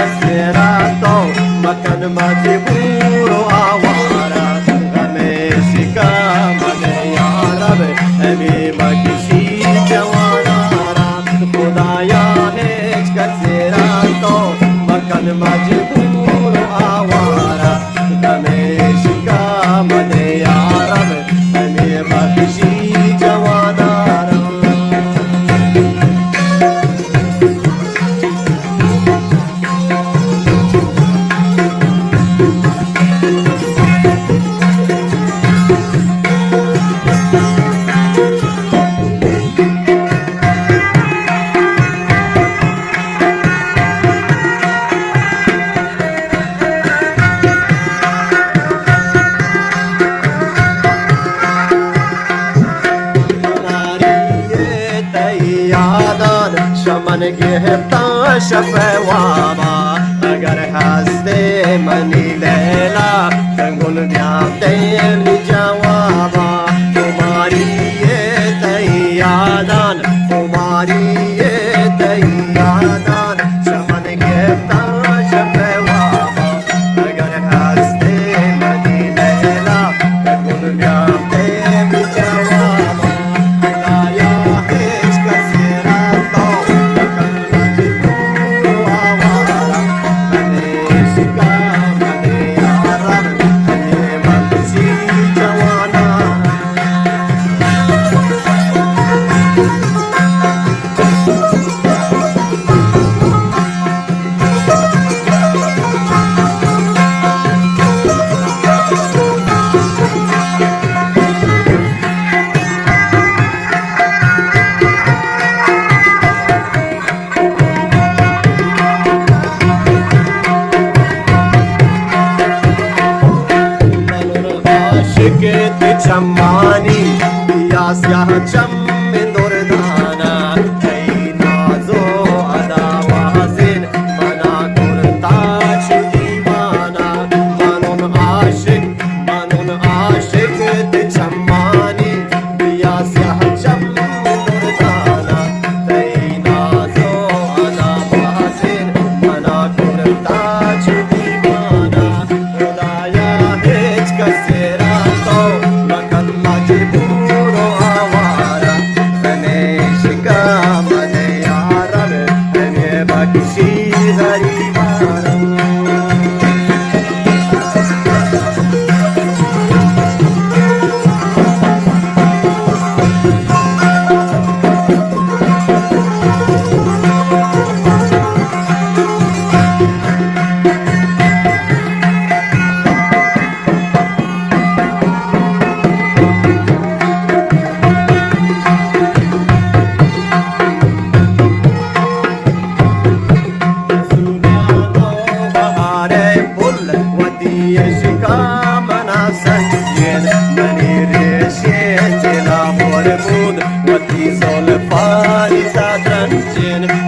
كسيراتو مكان مجبور وعوارا غمشكا مديا رب أمي مكشي جوانارا خدايا هيك كسيراتو مكان مجبور وعوارا غمشكا مديا رب أمي مكشي جوانارا شمن گهتا شفوابا اگر هسته منی لیلا گل دیابتے لی جوابا تمہاری تیادان تمہاری تیادان شمن گهتا شفوابا اگر هسته منی لیلا گل دیابتے لی جوابا شكت چمانی یا سیاه چم دردانا ای نازو ادا وازن منا کرتا چو دیوانا منون عاشق ت چمانی یا سیاه چم دردانا ای نازو ادا وازن منا کرتا چو دیوانا خدایا هیچ کسیرا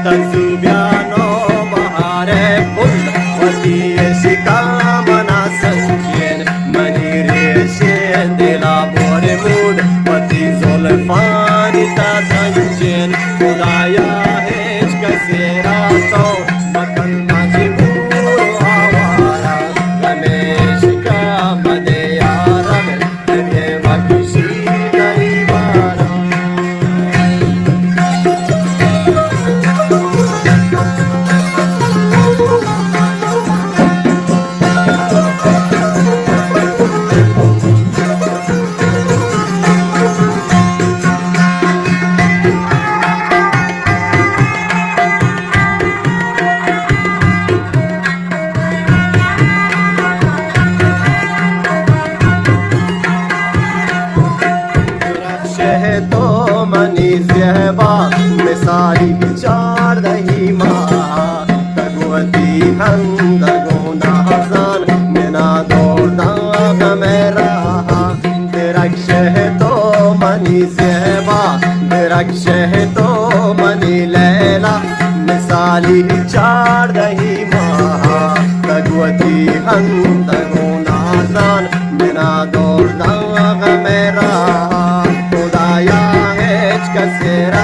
تزوبیانو بهار پل وتی شکامنا سنجین منی ریشین دلا بورمود وتی زلفانی تا سنجین خدایا هیچ کسی را تو مکن مجبور آوارا غمش کام دے یارم دنیا وکشی غریبارا तो मनी ज़ेबा मिसारी चार दही माँ तगवती हंद गुनाहज़ान मिना दोदाग मेरा दिरक्श है तो मनी ज़ेबा दिरक्श है तो मनी लैला मिसाली चार दही माँ तगवती हंद गुनाहज़ान मिना दोदाग मेरा Kasera